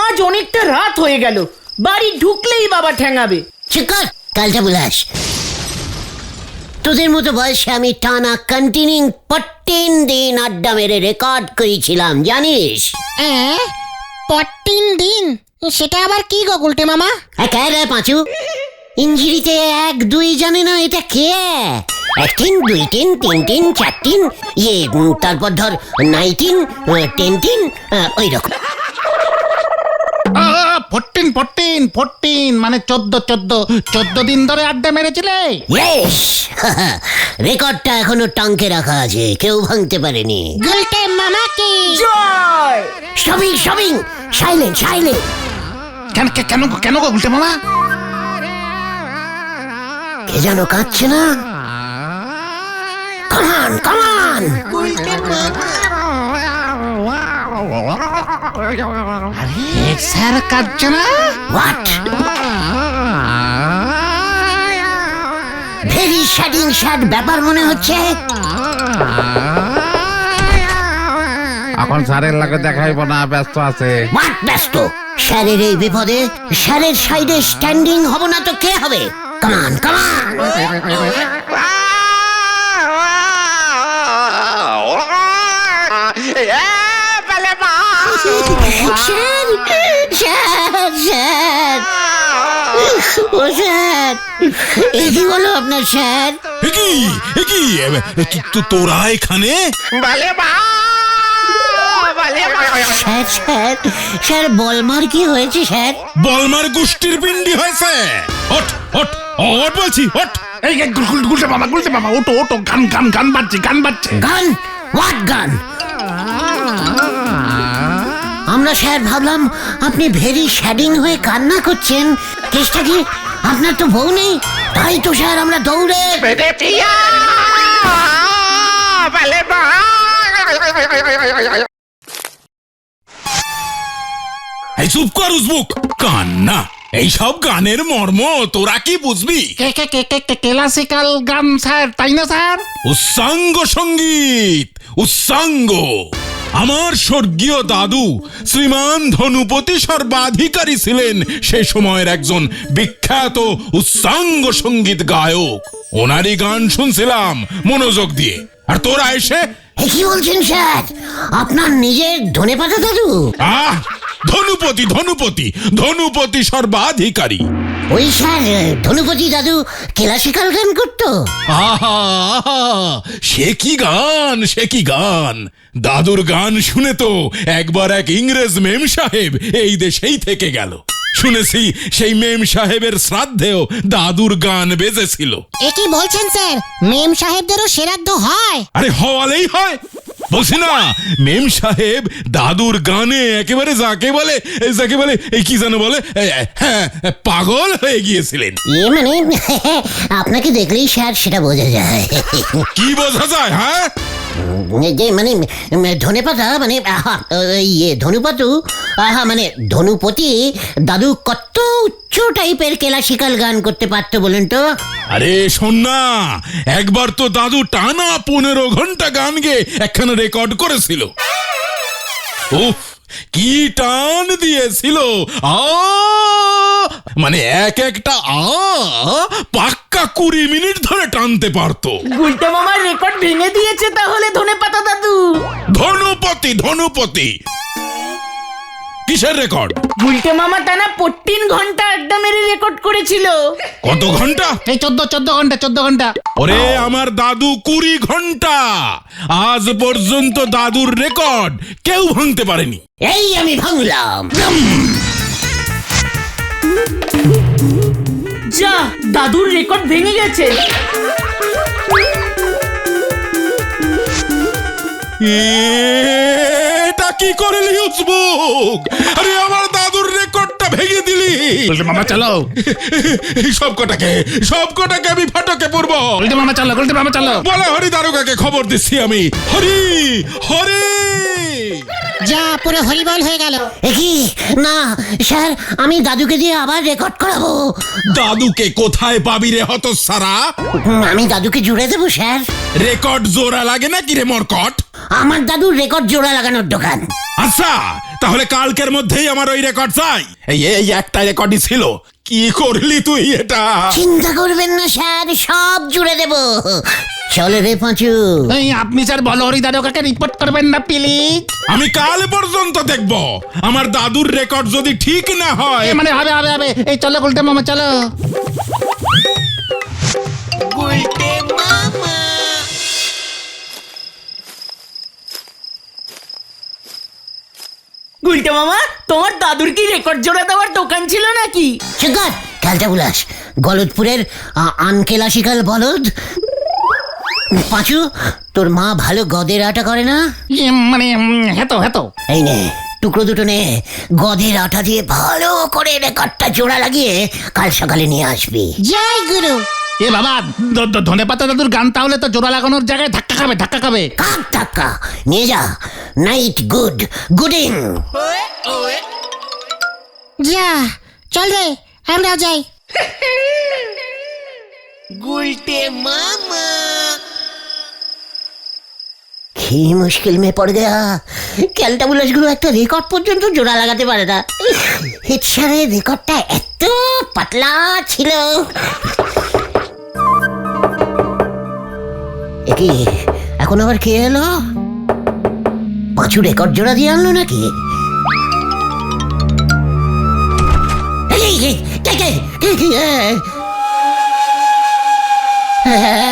আজ অনেকটা রাত হয়ে গেল, বাড়ি ঢুকলেই বাবা ঠ্যাঙাবে। চিকট কালটা বুলাস, তোদের মতো বয়সে আমি টানা কন্টিনিউ 14 দিন আড্ডা মেরে রেকর্ড করেছিলাম জানিস। 14 দিন? সেটা আবার কি গো গুলটে মামা? কে রে পাঁচু, ইঞ্জিরিতে 1 2 জানে না এটা কে? 1 3 2 3 3 3 4 3 তারপর ধর 19 10 10 ওই রকম। 14 মানে 14 দিন ধরে আড্ডা মেরেছিলে? ইয়েস, রেকর্ডটা এখনো টাঙ্কে রাখা আছে, কেউ ভাঙতে পারেনি। গুলটে মামা কি জয়! সবিং সাইলেন্ট। কেন গো গুলটে মামা? কে যেন কাঁদছে না? কামান স্যার কাঁদছে না? হোয়াট? ভেরি স্যাড ব্যাপার মনে হচ্ছে। এখন স্যারের লাগে দেখাইব না, ব্যস্ত আছে। হোয়াট ব্যস্ত? স্যারের এই বিপদে স্যারের সাইডে স্ট্যান্ডিং হব না তো কে হবে? কামান স্যার ও স্যার, এই কি বলো আপনার স্যার? তোরা এখানে? স্যার বলমার কি হয়েছে স্যার? বলমার গোষ্ঠীর পিণ্ডি হয়েছে। হট বলছি, হট। এই গুলটে মামা ওটো গান বাজছে। গান? হোয়াট গান? আমরা স্যার ভাবলাম আপনি ভেরি স্যাডিং হয়ে কান্না করছেন। কেসটা কি? আপনার তো বউ নেই, তাই তো স্যার আমরা দৌড়ে। এই চুপ কর উজবুক, কান্না। এইসব গানের মর্ম তোরা কি বুঝবি? ক্লাসিক্যাল গান স্যার, তাই না স্যার? উচ্চাঙ্গ সঙ্গীত, উচ্চাঙ্গ। আমার স্বর্গীয় দাদু শ্রীমান ধনুপতি সর্বাধিকারী ছিলেন সে সময়ের একজন বিখ্যাত উচ্চাঙ্গ সঙ্গীত গায়ক। ওনারই গান শুনছিলাম মনোযোগ দিয়ে, আর তোরা এসে কি বলছেন স্যার? আপনার নিজের ধনেপাতা দাদু? ধনুপতি সর্বাধিকারী। ওই স্যার ধনুপতি দাদু ক্লাসিক্যাল গান করতো? সে কি গান! দাদুর গান শুনে তো একবার এক ইংরেজ মেম সাহেব এই দেশেই থেকে গেল। শুনেছি সেই মেম সাহেবের শ্রাদ্ধেও দাদুর গান বেজেছিল। এ কি বলছেন স্যার? মেম সাহেবদেরও শ্রাদ্ধ হয়? আরে হওয়ালেই হয়, বলছি না, মেম সাহেব দাদুর গানে একেবারে যাকে বলে এই কি যেন বলে, হ্যাঁ, পাগল হয়ে গিয়েছিলেন। মানে আপনাকে দেখলেই স্যার সেটা বোঝা যায়। কি বোঝা যায়? হ্যাঁ, যে মানে ধনেপাতা মানে ধনুপাতু মানে ধনুপতি দাদু কত উচ্চ টাইপের ক্লাসিক্যাল গান করতে পারতো বলেন তো? আরে শোন না, একবার তো দাদু টানা 15 ঘন্টা গান গেয়ে একখানা রেকর্ড করেছিল। উফ, কি টান দিয়েছিল! মানে একটা পাক্কা 20 মিনিট ধরে টানতে পারতো। গুলটে মামার রেকর্ড ভেঙে দিয়েছে তাহলে ধনেপাতা দাদু। ধনুপতি কিসের রেকর্ড? গুলটে মামা টানা 14 ঘন্টা আড্ডা মেরে রেকর্ড করেছিল। কত ঘন্টা? এই 14 ঘন্টা। ওরে আমার দাদু 20 ঘন্টা। আজ পর্যন্ত দাদুর রেকর্ড কেউ ভাঙতে পারেনি। এই আমি ভাঙলাম। যা, দাদুর রেকর্ড ভেঙে গেছে। এটা কি করলি উজবুক? আরে আমার দাদুর রেকর্ডটা ভেঙে দিলি। মামা চলো, সব কটাকে আমি ফাটকে পড়বো। মামা চলো। বলে হরি দারোগাকে খবর দিচ্ছি আমি। হরি যা, পুরো হরিবল হয়ে গেল। কি না স্যার, আমি দাদুকে দিয়ে আবার রেকর্ড করাবো। দাদুকে কোথায় পাবি রে হতচ্ছাড়া? আমি দাদুকে জুড়ে দেবো স্যার। রেকর্ড জোড়া লাগে না কি রে মরকট? আমার দাদুর রেকর্ড জোড়া লাগানোর দোকান। আচ্ছা, তাহলে কালকের মধ্যেই আমার ওই রেকর্ড চাই। এই একটা রেকর্ডই ছিল। কি করলি তুই এটা? চিন্তা করবেন না স্যার, সব জুড়ে দেব। চলে রে পাঁচু। এই আপনি স্যার বলহরি দারোগাকে রিপোর্ট করবেন না প্লিজ। আমি কাল পর্যন্ত দেখব। আমার দাদুর রেকর্ড যদি ঠিক না হয় মানে হবে হবে হবে। এই চলো গুলটে মামা চলো। গুলটে মামা, তোমার দাদুর কি রেকর্ড জোড়া দেওয়ার দোকান ছিল নাকি? চিকার খেলটা বুলাস, গলদপুরের আনকেল আশিকাল বলদ। পাঁচু, তোর মা ভালো গদের আটা করে না? মানে হেতো হেতো। এই নে টুকরো দুটো নে, গদের আটা দিয়ে ভালো করে রেকর্ডটা জোড়া লাগিয়ে কাল সকালে নিয়ে আসবি। জয় গুরু। এ বাবা, ধনে পাতা দাদুর গান তাহলে তো জোড়া লাগানোর জায়গায় ধাক্কা খাবে ধাক্কা খাবে। কাক ধাক্কা নিয়ে যা। নাইট গুড গুডিং। যা চল রে, আমরা যাই। কি মুশকিল মে পড় গয়া। ক্যালটা বুলাস গুলো একটা রেকর্ড পর্যন্ত জোড়া লাগাতে পারে না। হেডসারের রেকর্ডটা এত পাতলা ছিল। কি এখন আবার কে এলো? পাঁচু রেকর্ড জোড়া দিয়ে আনলো নাকি?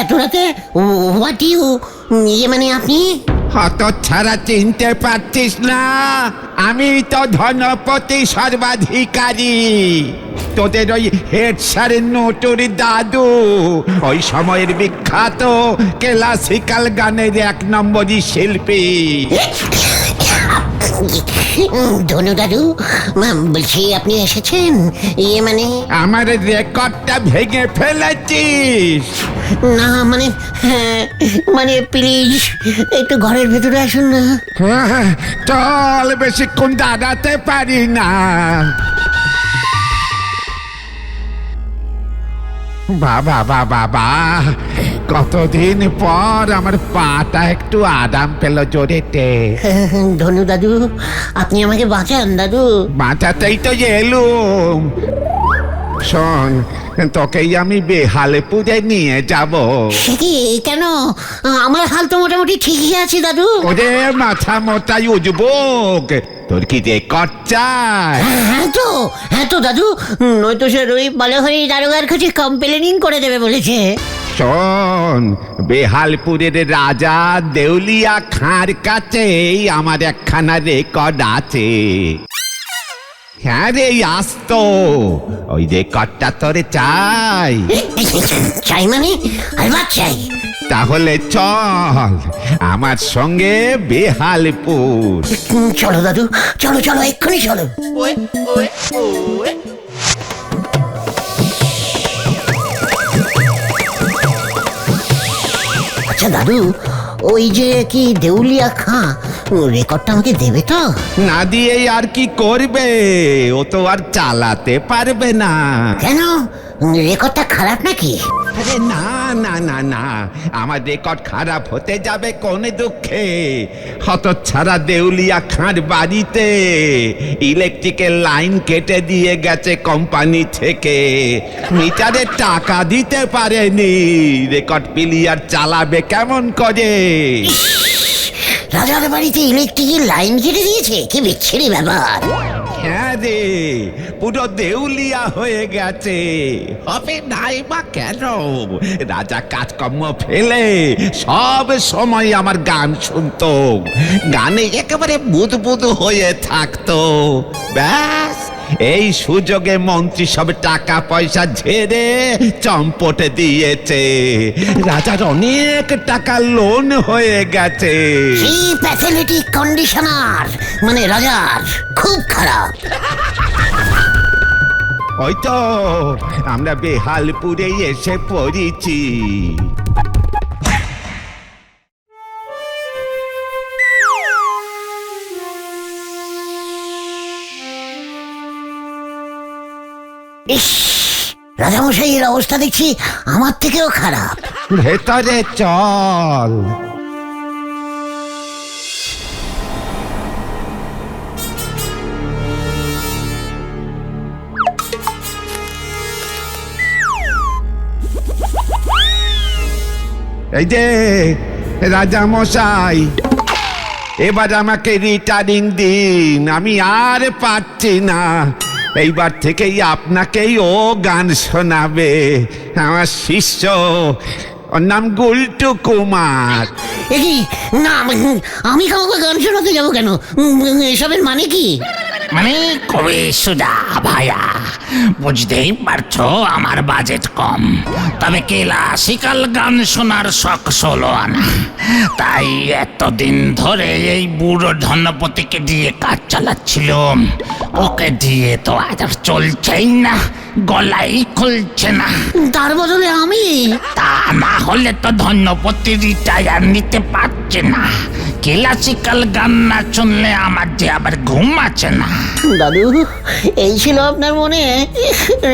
তোরাতে হোয়াট ইউ, ইয়ে মানে আপনি? হত ছাড়া চিনতে পারছিস না? আমি তো ধনপতি সর্বাধিকারী, তোদের ওই হেড স্যারের নটুরি দাদু, ওই সময়ের বিখ্যাত ক্লাসিক্যাল গানের 1 নম্বরই শিল্পী। ধনু দাদু, বলছি আপনি এসেছেন, ইয়ে মানে? আমার রেকর্ডটা ভেঙে ফেলেছিস? না মানে, মানে প্লিজ একটু ঘরের ভেতরে আসুন না। চল, বেশিক্ষণ দাঁড়াতে পারি না। বাবা বাবা বা, কতদিন পর আমার পাটা একটু আরাম পেল জোরেতে। ধনু দাদু, আপনি আমাকে বাঁচান দাদু। বাঁচাতেই তো এলুম। শোন, তোকেই আমি বেহালপুরে নিয়ে যাব। সে কি, কেন? আমার হাল তো মোটামুটি ঠিকই আছে দাদু। ওরে মাথা মোটাই উজবুক, তোর কি রেকর্ড চাই? হ্যাঁ তো দাদু, নয়তো সে ওই বলহরি দারোগার কাছে কমপ্লেনিং করে দেবে বলেছে। শোন, বেহালপুরের রাজা দেউলিয়া খাঁর কাছেই আমার একখানা রেকর্ড আছে। হ্যাঁ রে, আসত ওই রেকর্ডটা তোরে চাই। চাই মানে? আলবাত চাই। তাহলে চল আমার সঙ্গে বেহালপুর। চলো দাদু, চলো চলো, এক্ষুনি চলো। আচ্ছা দাদু, ওই যে কি দেউলিয়া খাঁ, রেকর্ডটা আমাকে দেবে তো? না দিয়ে আর কি করবে? ও তো আর চালাতে পারবে না। কেন, রেকর্ডটা খারাপ নাকি? আরে না না না না, আমার রেকর্ড খারাপ হতে যাবে কোন দুঃখে? হতচ্ছাড়া দেউলিয়া খাঁর বাড়িতে ইলেকট্রিকের লাইন কেটে দিয়ে গেছে কোম্পানি থেকে, মিটারে টাকা দিতে পারেনি, রেকর্ড প্লেয়ার চালাবে কেমন করে? রাজার বাড়িতে ইলেকট্রিকের লাইন কেটে দিয়েছে, কি বিচ্ছিরি ব্যাপার। হ্যাঁ রে, পুরো দেউলিয়া হয়ে গেছে। হবে নাই বা কেন? রাজা কাজকর্ম ফেলে সব সময় আমার গান শুনতো, গানে একেবারে বুদবুদ হয়ে থাকতো। ব্যাস, এই সুযোগে মন্ত্রী সব টাকা পয়সা ঝেড়ে চম্পটে দিয়েছে, রাজার অনেক টাকা লোন হয়ে গেছে। সেই ফ্যাসিলিটি কন্ডিশনার মানে রাজার খুব খারাপ। ওই তো আমরা বেহালপুরে এসে পড়েছি। ইস, রাজামশাইয়ের অবস্থা দেখছি আমার থেকেও খারাপ। ভেতরে চল। এই যে রাজা মশাই, এবার আমাকে রিটার্নিং দিন, আমি আর পারছি না। এইবার থেকেই আপনাকেই ও গান শোনাবে, আমার শিষ্য, ওর নাম গুলটু কুমার। এ কি না, আমি কাউকে গান শোনাতে যাবো কেন? এসবের মানে কি? মানে কবে সুদা ভাইয়া, বুঝতেই পারছো আমার বাজেট কম, তবে ক্লাসিক্যাল গান শোনার শখ ষোলো আনা। তাই এতদিন ধরে এই বুড়ো ধনপতিকে দিয়ে কাজ চালাচ্ছিলাম, ওকে দিয়ে তো আজ আর চলছেই না, গলাই খুলছে না। তার বদলে আমি? তা না হলে তো ধনপতি রিটায়ার নিতে পারছে না। ক্লাসিক্যাল গান না শুনলে আমার যে আবার ঘুম আছে না। দাদু, এই ছিল আপনার মনে?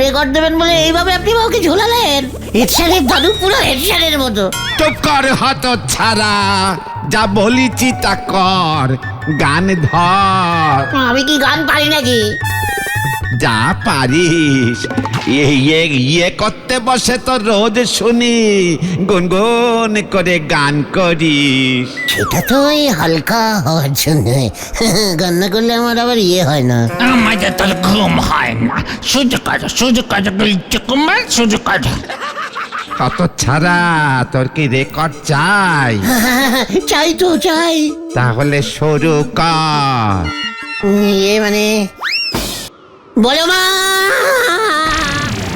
রেকর্ড দেবেন বলে এইভাবে আপনি ওকে ঝোলালেন? হেডস্যারের দাদু, পুরো হেডস্যারের মতো। চুপ কর হত ছাড়া, যা বলিছি তা কর, গান ধর। আমি কি গান পারি নাকি? যা পারিস, ইয়ে করতে বসে তো রোজ শুনি গুনগুন করে গান করিস। সেটা তো ওই হালকা হওয়ার জন্য, গান না করলে আমার আবার ইয়ে হয় না। আমাদের তোর ঘুম হয় না। সুযোগ আছে, সুযোগ আছে, কুমার সুযোগ আছে। কত ছাড়া, তোর কি রেকর্ড চাই? চাই তো চাই। তাহলে শুরু কর। ইয়ে মানে বলো মা।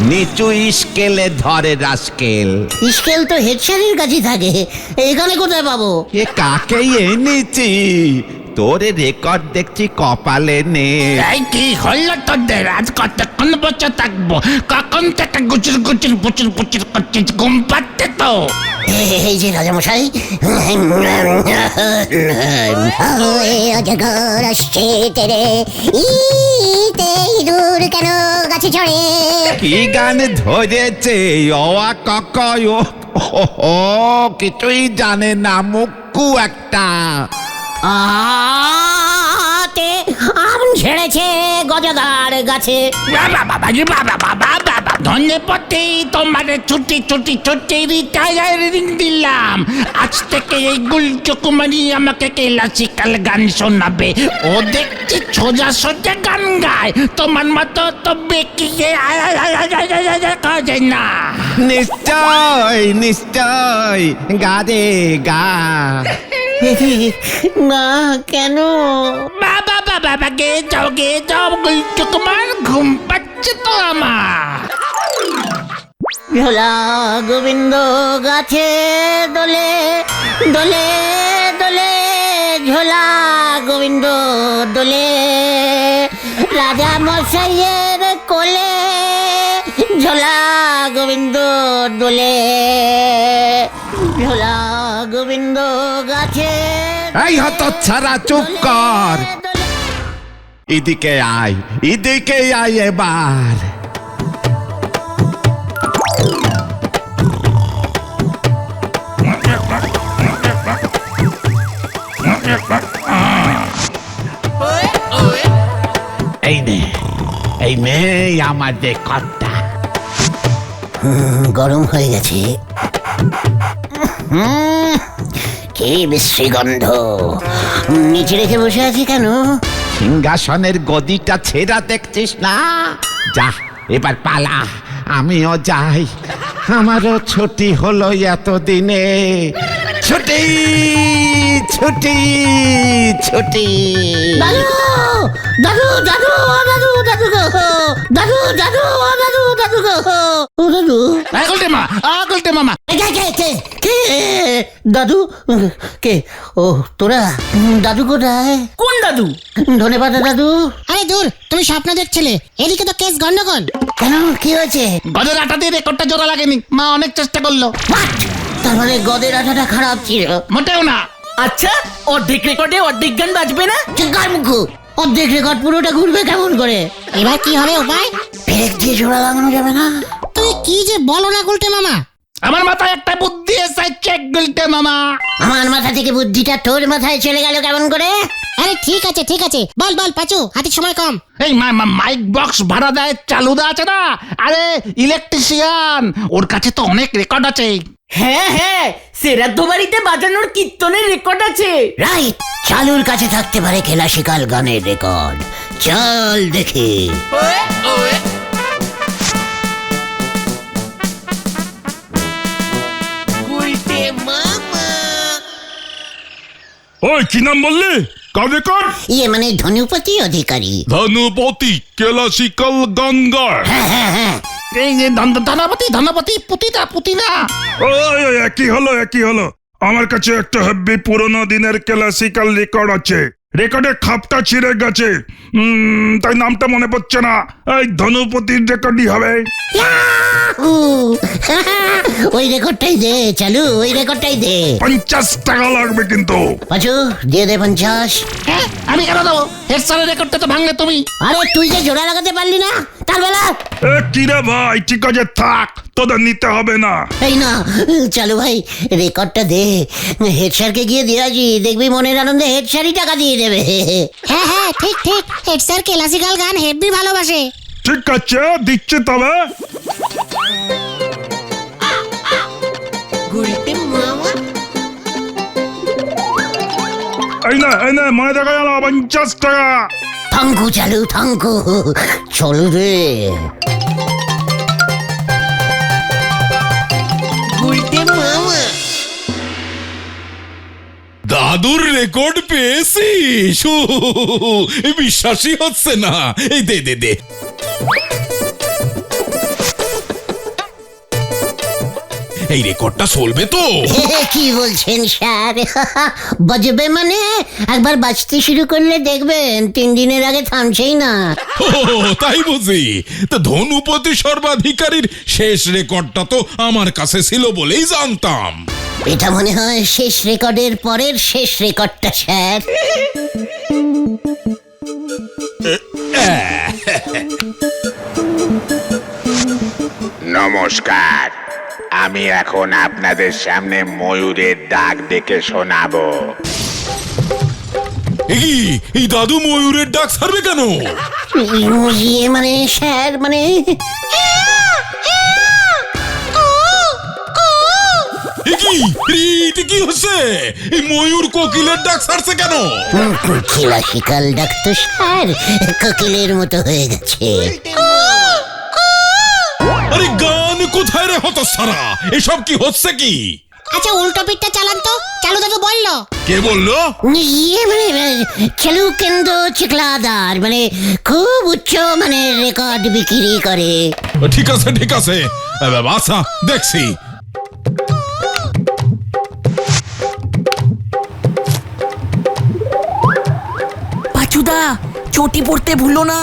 নিচু স্কেলে ধরে রাস্কেল। স্কেল তো হেডস্যারের কাছে থাকে, এখানে কোথায় পাবো? এ কাকে এনেছি? তোর রেকর্ড দেখছি কপালে নে। এই কি হলো তোদের? আজ কতক্ষণ বসে থাকবো? কখন থেকে গুচুর গুচুর পুচুর পুচুর করছিস? ঘুম পাচ্ছে তো? এই যে রাজামশাই, অজগর আসছে তেরে, ইঁদুর কেন গাছে চড়ে? কি গান ধরেছে? অয়া ককয় ও কিছুই জানে না, মুক্কু একটা। আতে আম ঝেড়েছে গজদার গাছে। বাবা বাবা রে বাবা বাবা বাবা, ধন্যপতি তোমার ছুটি ছুটি ছুটি রিটায়ারিং দিলাম। আজ থেকে এই গুলচু কুমারী আমাকে ক্লাসিক্যাল গান শোনাবে। ও দেখছি সোজা সোজা গান গায়, তোমার মতো তো বেকিয়ে খাওয়া যায় না। নিশ্চয় নিশ্চয়, গা রে গা। না কেন? বাবা বাবা বাবা, গে যাও গুলচু কুমার, ঘুম পাচ্ছে তো আমার। ঝোলা গোবিন্দ গাছে দোলে দোলে দোলে, ঝোলা গোবিন্দ দোলে, রাজা মশাইয়ের কোলে, ঝোলা গোবিন্দ দোলে, ঝোলা গোবিন্দ গাছে। এই হত ছাড়া, চুপ কর। এদিকে আয়, এদিকে আয় এবার। এই নে, এই নে আমার রেকর্ডটা। গরম হয়ে গেছে। কি বিশ্রী গন্ধ। নিচে রেখে বসে আছি কেন? সিংহাসনের গদিটা ছেঁড়া দেখছিস না? যা এবার পালা, আমিও যাই। আমারও ছুটি হলো এতদিনে। ছুটি ছুটি ছুটি। দাদু দাদু দাদু দাদু দাদু গো, দাদু দাদু দাদু দাদু গো, ও দাদু। গুলটে মামা, কে কে কে কে? দাদু কে? ও তোরা? দাদু কোথায়? কোন দাদু? ধনেপাতা দাদু। আরে দূর, তুমি স্বপ্ন দেখছিলে, এদিকে তো কেস গন্ডগোল। কেন, কি হয়েছে? গদের আটা দিয়ে রেকর্ডটা জোড়া লাগেনি, মা অনেক চেষ্টা করলো। What? তার মানে গদের আঠাটা খারাপ ছিল? মোটেও না। আচ্ছা, অর্ধেক রেকর্ডে অর্ধেক গান বাজবে না? চিৎকার মুখু, অর্ধেক রেকর্ড পুরোটা ঘুরবে কেমন করে? এবার কি হবে উপায়? ফেরেক দিয়ে জোড়া লাগানো যাবে না? তুমি কি যে বলো না গুলটে মামা। আমার মাথায় একটা বুদ্ধি এসেছে গুলটে মামা। আমার মাথা থেকে বুদ্ধিটা তোর মাথায় চলে গেল কেমন করে? আরে ঠিক আছে, বল বল পাচু, হাতে সময় কম। এই মাইক বক্স ভাড়া দেয় চালুদা আছে না, আরে ইলেকট্রিশিয়ান, ওর কাছে তো অনেক রেকর্ড আছে। হ্যাঁ হ্যাঁ, শ্রাদ্ধ বাড়িতে বাজানোর কীর্তনের রেকর্ড আছে। রাইট, চালুর কাছে থাকতে পারে ক্লাসিক্যাল গানের রেকর্ড। চল দেখি। ওই কি নাম বললি? কার রেকর্ড? ইয়ে মানে ধনুপতি অধিকারী। ধনুপতি ক্লাসিক্যাল গানগার। হ্যাঁ হ্যাঁ হ্যাঁ, এই যে ধনপতি পুতিনা। ওই একই হলো। আমার কাছে একটা হেব্বি পুরোনো দিনের ক্লাসিক্যাল রেকর্ড আছে। রেকর্ডের খাপটা ছিঁড়ে গেছে, তাই নামটা মনে পড়ছে না। এই ধনুপতির রেকর্ডই হবে। উ, ওই রেকর্ডটাই দে চালু, ওই রেকর্ডটাই দে। 50 টাকা লাগবে কিন্তু। পাঁচু দিয়ে দে 50। হ্যাঁ, আমি কেন দেবো? হেড স্যারের রেকর্ডটা তো ভাঙলে তুমি। আরে তুই যে জোড়া লাগাতে পারলি না তার বেলা। কি রে ভাই, ঠিক আছে থাক, তোদের নিতে হবে না। এই না চালু ভাই, রেকর্ডটা দে। হেড স্যারকে গিয়ে দিয়ে আসি, দেখবি মনের আনন্দে হেড স্যারই টাকা দিয়ে দেবে। হ্যাঁ হ্যাঁ, ঠিক ঠিক, হেড স্যার ক্লাসিক্যাল গান হেভি ভালোবাসে। ঠিক আছে, দিচ্ছি তবে। এই না মনে দেখা গেল 50 টাকা। থ্যাংকু চালু, থ্যাংকু। চলু রে। দাদুর রেকর্ড পেয়েছিস? বিশ্বাসই হচ্ছে না। এই দে দে দে। এই রেকর্ডটা চলবে তো? কি বলছেন স্যার? বাজবে মানে একবার বাজতে শুরু করলে দেখবেন 3 দিনের আগে থামছেই না। ও, তাই বুঝি? তো ধনুপতি সর্বাধিকারীর শেষ রেকর্ডটা তো আমার কাছে ছিল বলেই জানতাম। এটা মনে হয় শেষ রেকর্ডের পরের শেষ রেকর্ডটা স্যার। নমস্কার, আমি এখন আপনাদের সামনে ময়ূরের ডাক ডেকে শোনাবো। এই দাদু ময়ূরের ডাক ছাড়বে কেন? ইয়ে মানে স্যার মানে এটা কি হচ্ছে? এই ময়ূর কোকিলের ডাক ছাড়ছে কেন? ক্লাসিক্যাল ডাক তো স্যার কোকিলের মতো হয়ে গেছে। আরে গান কোথায় রে হতচ্ছাড়া? এসব কি হচ্ছে কি? আচ্ছা উল্টো পিঠটা চালান তো, চালু দাদু বললো। কে বললো? ইয়ে মানে চালু কেন্দ্র চিকলাদার, মানে খুব উচ্চ মানে রেকর্ড বিক্রি করে। ঠিক আছে আচ্ছা দেখছি। পাচুদা, চটি পড়তে ভুলো না।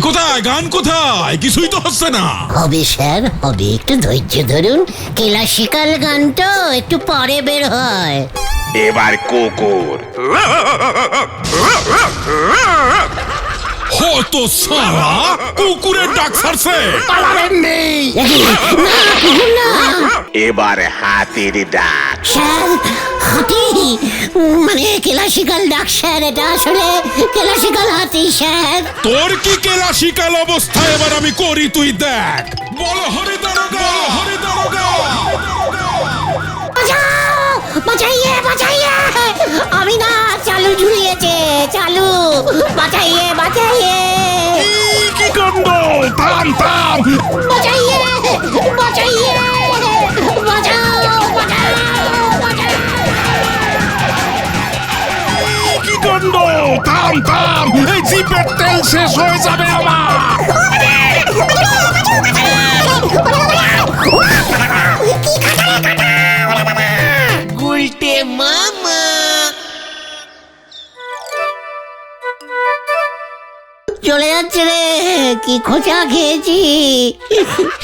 কোথায় গান, কোথায়? কিছুই তো হচ্ছে না। হবে স্যার হবে, একটু ধৈর্য ধরুন। ক্লাসিক্যাল গান তো একটু পরে বের হয়। এবার কুকুর। হতো সারা কুকুরের ডাক ছাড়ছে। এবার হাতির ডাক। স্যার হাতি মানে ক্লাসিক্যাল ডাক স্যার, এটা আসলে ক্লাসিক্যাল হাতি স্যার। তোর কি ক্লাসিক্যাল অবস্থা এবার আমি করি, তুই দেখ। বল হরি দারোগা, হরি দারোগা। বাঁচাইয়ে বাঁচাইয়ে, আমি না চালু ঝুলিয়েছে, চালু বাঁচাইয়ে বাঁচাইয়ে। কি কাণ্ড! থাম! বাঁচাইয়ে বাঁচাইয়ে, বাঁচাও বাঁচাও বাঁচাও। কি কাণ্ড! থাম! এই জিপের তেল শেষ হয়ে যাবে আমার। চলে যাচ্ছে রে, কি খোঁচা খেয়েছি।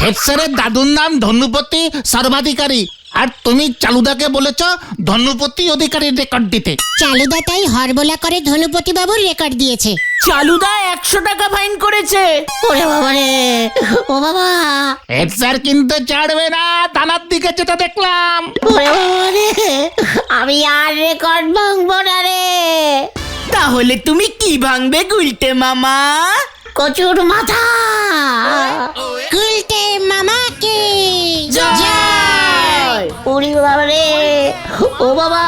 হেড স্যারের দাদুর নাম ধনুপতি সর্বাধিকারী, আর তুমি চালুদাকে বলেছ ধনুপতি অধিকারীর রেকর্ড দিতে। চালুদা তাই হরবোলা করে ধনুপতি বাবুর রেকর্ড দিয়েছে। চালুদা 100 টাকা ফাইন করেছে। ওরে বাবা রে, ও বাবা। হেড স্যার কিন্তু ছাড়বে না, থানার দিকে যেটা দেখলাম। ওরে বাবা রে, আমি আর রেকর্ড ভাঙবো না রে। তাহলে তুমি কি ভাঙবে গুলটে মামা? কচুর মাথা। গুলটে মামাকে জয়। ও বাবা